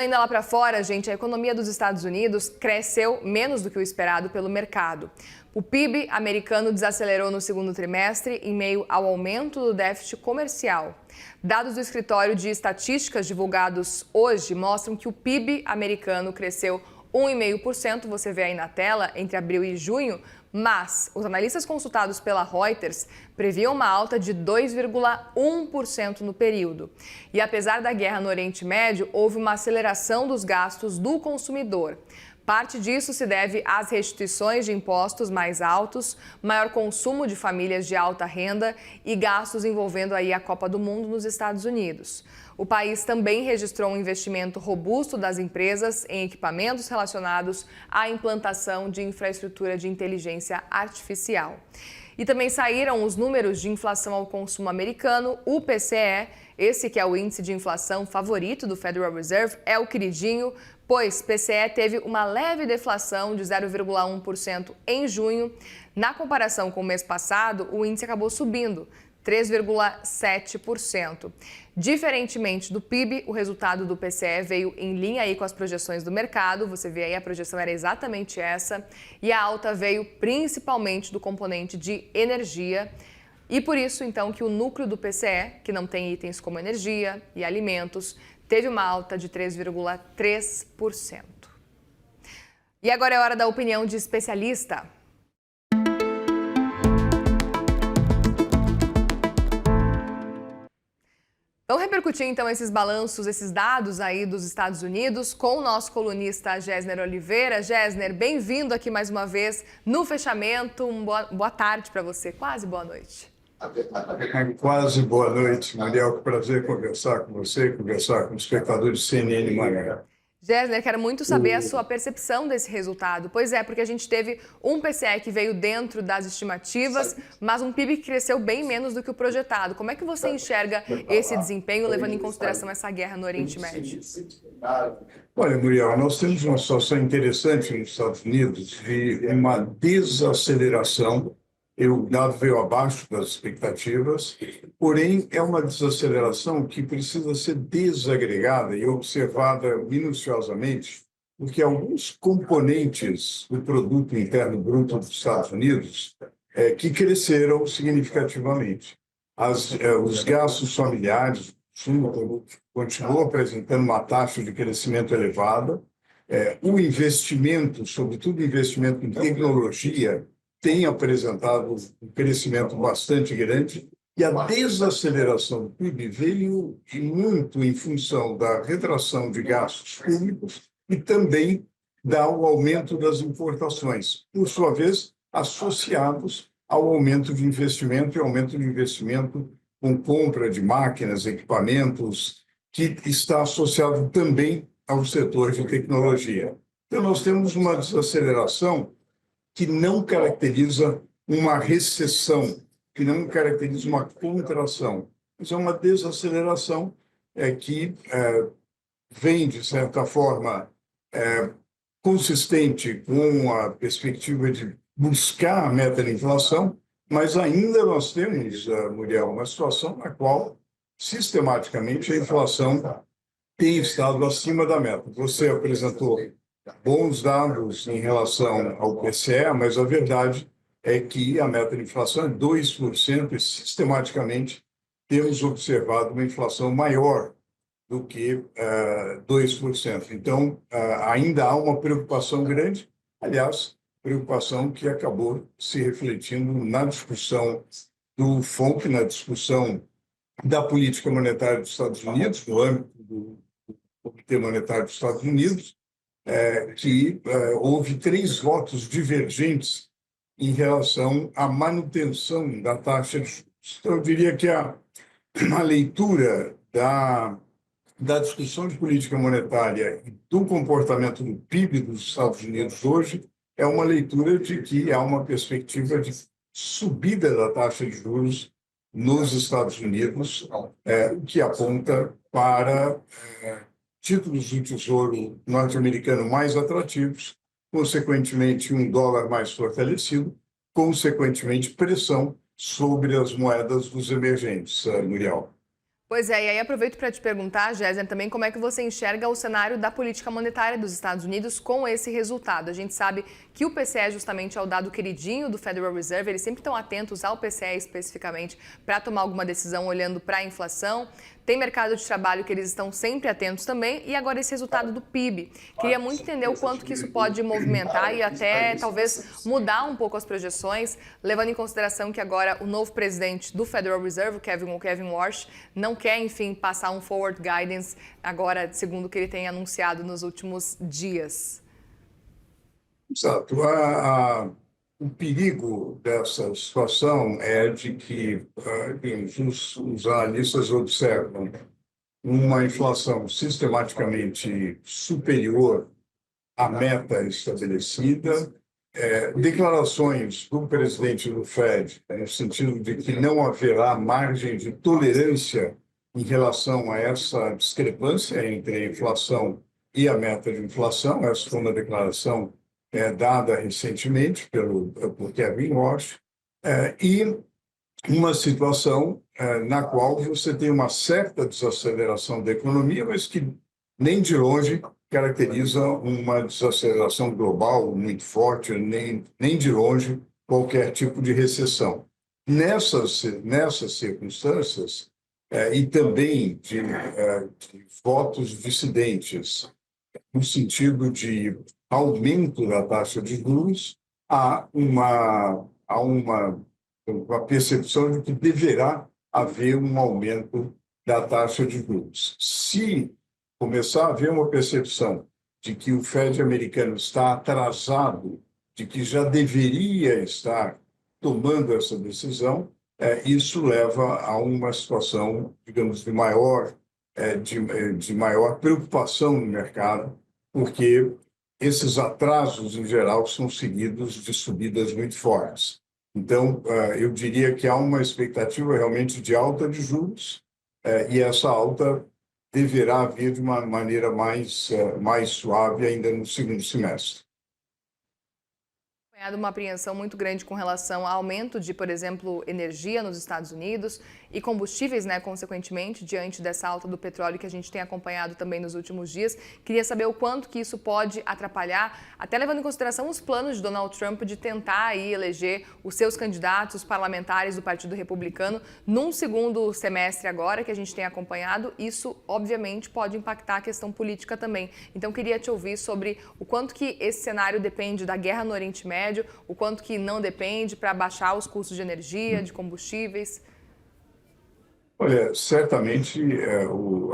Ainda lá para fora, gente, a economia dos Estados Unidos cresceu menos do que o esperado pelo mercado. O PIB americano desacelerou no segundo trimestre em meio ao aumento do déficit comercial. Dados do Escritório de Estatísticas divulgados hoje mostram que o PIB americano cresceu 1,5%, você vê aí na tela, entre abril e junho, mas os analistas consultados pela Reuters previam uma alta de 2,1% no período. E apesar da guerra no Oriente Médio, houve uma aceleração dos gastos do consumidor. Parte disso se deve às restituições de impostos mais altos, maior consumo de famílias de alta renda e gastos envolvendo aí a Copa do Mundo nos Estados Unidos. O país também registrou um investimento robusto das empresas em equipamentos relacionados à implantação de infraestrutura de inteligência artificial. E também saíram os números de inflação ao consumo americano, o PCE, esse que é o índice de inflação favorito do Federal Reserve, é o queridinho, pois PCE teve uma leve deflação de 0,1% em junho. Na comparação com o mês passado, o índice acabou subindo 3,7%. Diferentemente do PIB, o resultado do PCE veio em linha aí com as projeções do mercado. Você vê aí, a projeção era exatamente essa. E a alta veio principalmente do componente de energia. E por isso, então, que o núcleo do PCE, que não tem itens como energia e alimentos, teve uma alta de 3,3%. E agora é hora da opinião de especialista. Vamos repercutir então esses balanços, esses dados aí dos Estados Unidos com o nosso colunista Gessner Oliveira. Gessner, bem-vindo aqui mais uma vez no fechamento. Boa tarde para você, quase boa noite. Quase boa noite, Mariel. Que prazer conversar com você, conversar com os espectadores de CNN Manaus. Gessner, quero muito saber a sua percepção desse resultado. Pois é, porque a gente teve um PCE que veio dentro das estimativas, mas um PIB que cresceu bem menos do que o projetado. Como é que você enxerga esse desempenho, levando em consideração essa guerra no Oriente Médio? Olha, Muriel, nós temos uma situação interessante nos Estados Unidos de uma desaceleração. O dado veio abaixo das expectativas, porém é uma desaceleração que precisa ser desagregada e observada minuciosamente, porque alguns componentes do produto interno bruto dos Estados Unidos que cresceram significativamente. Os gastos familiares, o consumo continuou apresentando uma taxa de crescimento elevada. O investimento, sobretudo o investimento em tecnologia, tem apresentado um crescimento bastante grande e a desaceleração do PIB veio muito em função da retração de gastos públicos e também do aumento das importações, por sua vez, associados ao aumento de investimento e aumento de investimento com compra de máquinas, equipamentos, que está associado também ao setor de tecnologia. Então, nós temos uma desaceleração que não caracteriza uma recessão, que não caracteriza uma contração, mas é uma desaceleração que vem, de certa forma, consistente com a perspectiva de buscar a meta da inflação, mas ainda nós temos, Muriel, uma situação na qual, sistematicamente, a inflação tem estado acima da meta. Você apresentou bons dados em relação ao PCE, mas a verdade é que a meta de inflação é 2% e, sistematicamente, temos observado uma inflação maior do que 2%. Então, ainda há uma preocupação grande, aliás, preocupação que acabou se refletindo na discussão do FONC, na discussão da política monetária dos Estados Unidos, no âmbito do Comitê Monetário dos Estados Unidos, que houve 3 votos divergentes em relação à manutenção da taxa de juros. Então, eu diria que a leitura da discussão de política monetária e do comportamento do PIB dos Estados Unidos hoje é uma leitura de que há uma perspectiva de subida da taxa de juros nos Estados Unidos, que aponta para títulos do Tesouro norte-americano mais atrativos, consequentemente um dólar mais fortalecido, consequentemente pressão sobre as moedas dos emergentes, Muriel. Pois é, e aí aproveito para te perguntar, Géser, também como é que você enxerga o cenário da política monetária dos Estados Unidos com esse resultado. A gente sabe que o PCE justamente é o dado queridinho do Federal Reserve, eles sempre estão atentos ao PCE especificamente para tomar alguma decisão olhando para a inflação. Tem mercado de trabalho que eles estão sempre atentos também, e agora esse resultado do PIB. Queria muito entender o quanto que isso pode movimentar e até talvez mudar um pouco as projeções, levando em consideração que agora o novo presidente do Federal Reserve, o Kevin Warsh, não quer, enfim, passar um forward guidance agora, segundo o que ele tem anunciado nos últimos dias. Exato. O perigo dessa situação é de que digamos, os analistas observam uma inflação sistematicamente superior à meta estabelecida, declarações do presidente do Fed, no sentido de que não haverá margem de tolerância em relação a essa discrepância entre a inflação e a meta de inflação. Essa foi uma declaração dada recentemente por Kevin Warsh, e uma situação na qual você tem uma certa desaceleração da economia, mas que nem de longe caracteriza uma desaceleração global muito forte, nem de longe qualquer tipo de recessão. Nessas circunstâncias, e também de votos dissidentes, no sentido de aumento da taxa de juros, há uma percepção de que deverá haver um aumento da taxa de juros. Se começar a haver uma percepção de que o Fed americano está atrasado, de que já deveria estar tomando essa decisão, isso leva a uma situação, digamos, de maior preocupação no mercado, porque esses atrasos, em geral, são seguidos de subidas muito fortes. Então, eu diria que há uma expectativa realmente de alta de juros, e essa alta deverá vir de uma maneira mais suave ainda no segundo semestre. Uma apreensão muito grande com relação ao aumento de, por exemplo, energia nos Estados Unidos e combustíveis, né, consequentemente, diante dessa alta do petróleo que a gente tem acompanhado também nos últimos dias. Queria saber o quanto que isso pode atrapalhar, até levando em consideração os planos de Donald Trump de tentar aí eleger os seus candidatos, os parlamentares do Partido Republicano, num segundo semestre agora que a gente tem acompanhado. Isso, obviamente, pode impactar a questão política também. Então, queria te ouvir sobre o quanto que esse cenário depende da guerra no Oriente Médio, o quanto que não depende para baixar os custos de energia, de combustíveis. Olha, certamente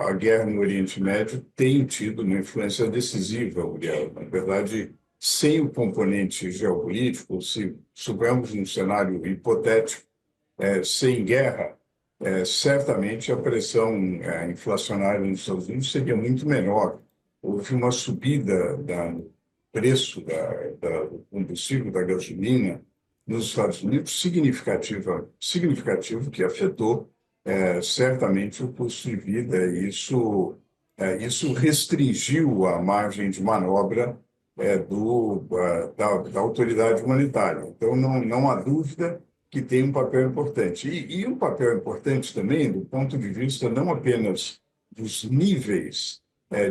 a guerra no Oriente Médio tem tido uma influência decisiva, Uriel. Na verdade, sem o componente geopolítico, se supormos um cenário hipotético, sem guerra, certamente a pressão inflacionária nos Estados Unidos seria muito menor. Houve uma subida do preço do combustível, da gasolina, nos Estados Unidos, significativo, que afetou certamente o custo de vida. E isso restringiu a margem de manobra da autoridade humanitária. Então, não há dúvida que tem um papel importante. E um papel importante também do ponto de vista não apenas dos níveis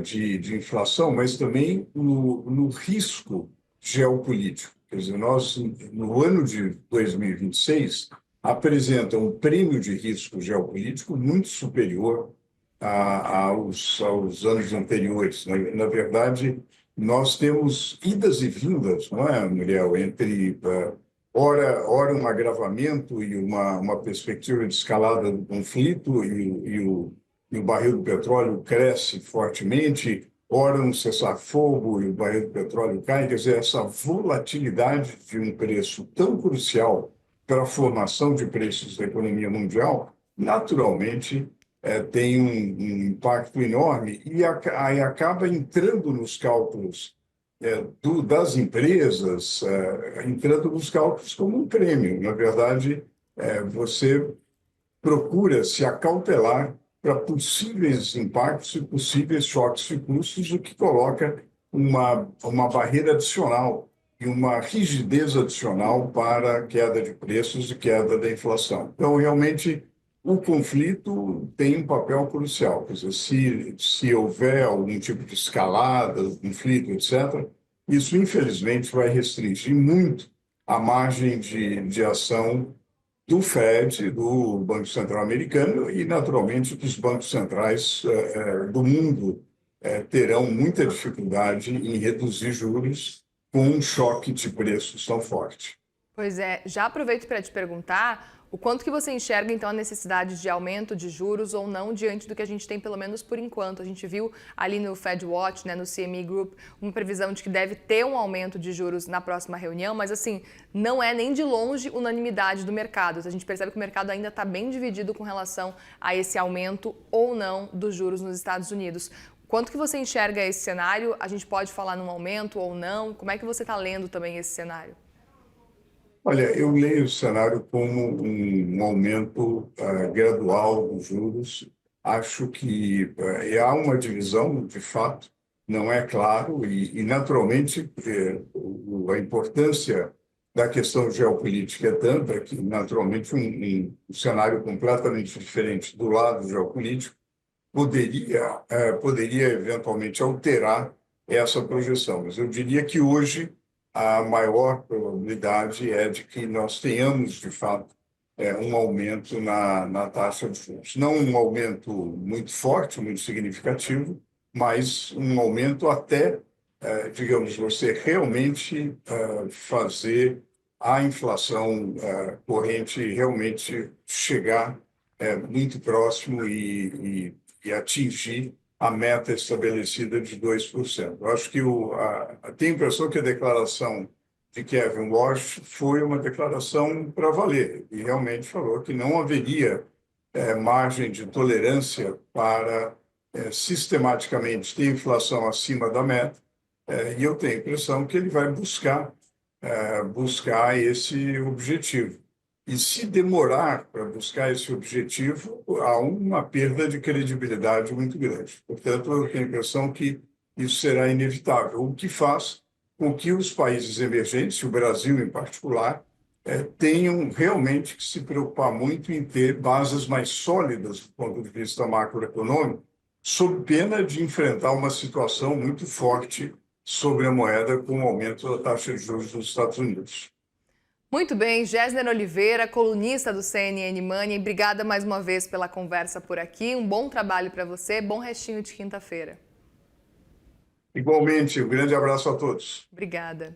de inflação, mas também no risco geopolítico. Quer dizer, nós, no ano de 2026, apresenta um prêmio de risco geopolítico muito superior aos anos anteriores. Na verdade, nós temos idas e vindas, não é, Muriel, entre ora um agravamento e uma perspectiva de escalada do conflito, e o barril do petróleo cresce fortemente, ora um cessar-fogo e o barril do petróleo cai. Quer dizer, essa volatilidade de um preço tão crucial para a formação de preços da economia mundial, naturalmente tem um impacto enorme e acaba entrando nos cálculos das empresas, entrando nos cálculos como um prêmio. Na verdade, você procura se acautelar para possíveis impactos e possíveis choques de custos, o que coloca uma barreira adicional e uma rigidez adicional para a queda de preços e queda da inflação. Então, realmente, o conflito tem um papel crucial. Quer dizer, se houver algum tipo de escalada, conflito, etc., isso, infelizmente, vai restringir muito a margem de ação do Fed, do Banco Central Americano e, naturalmente, dos bancos centrais do mundo terão muita dificuldade em reduzir juros com um choque de preços tão forte. Pois é, já aproveito para te perguntar o quanto que você enxerga então a necessidade de aumento de juros ou não diante do que a gente tem pelo menos por enquanto. A gente viu ali no Fed Watch, né, no CME Group, uma previsão de que deve ter um aumento de juros na próxima reunião, mas assim, não é nem de longe unanimidade do mercado. A gente percebe que o mercado ainda está bem dividido com relação a esse aumento ou não dos juros nos Estados Unidos. Quanto que você enxerga esse cenário? A gente pode falar num aumento ou não? Como é que você está lendo também esse cenário? Olha, eu leio o cenário como um aumento gradual dos juros. Acho que há uma divisão, de fato, não é claro, e naturalmente, a importância da questão geopolítica é tanta que, naturalmente, um cenário completamente diferente do lado geopolítico poderia eventualmente alterar essa projeção. Mas eu diria que hoje a maior probabilidade é de que nós tenhamos, de fato, um aumento na taxa de juros. Não um aumento muito forte, muito significativo, mas um aumento até, digamos, você realmente fazer a inflação corrente realmente chegar muito próximo e atingir a meta estabelecida de 2%. Eu acho que tenho a impressão que a declaração de Kevin Warsh foi uma declaração para valer, e realmente falou que não haveria margem de tolerância para sistematicamente ter inflação acima da meta, e eu tenho a impressão que ele vai buscar esse objetivo. E se demorar para buscar esse objetivo, há uma perda de credibilidade muito grande. Portanto, eu tenho a impressão que isso será inevitável, o que faz com que os países emergentes, o Brasil em particular, tenham realmente que se preocupar muito em ter bases mais sólidas do ponto de vista macroeconômico, sob pena de enfrentar uma situação muito forte sobre a moeda com o aumento da taxa de juros dos Estados Unidos. Muito bem, Gessner Oliveira, colunista do CNN Money, obrigada mais uma vez pela conversa por aqui. Um bom trabalho para você, bom restinho de quinta-feira. Igualmente, um grande abraço a todos. Obrigada.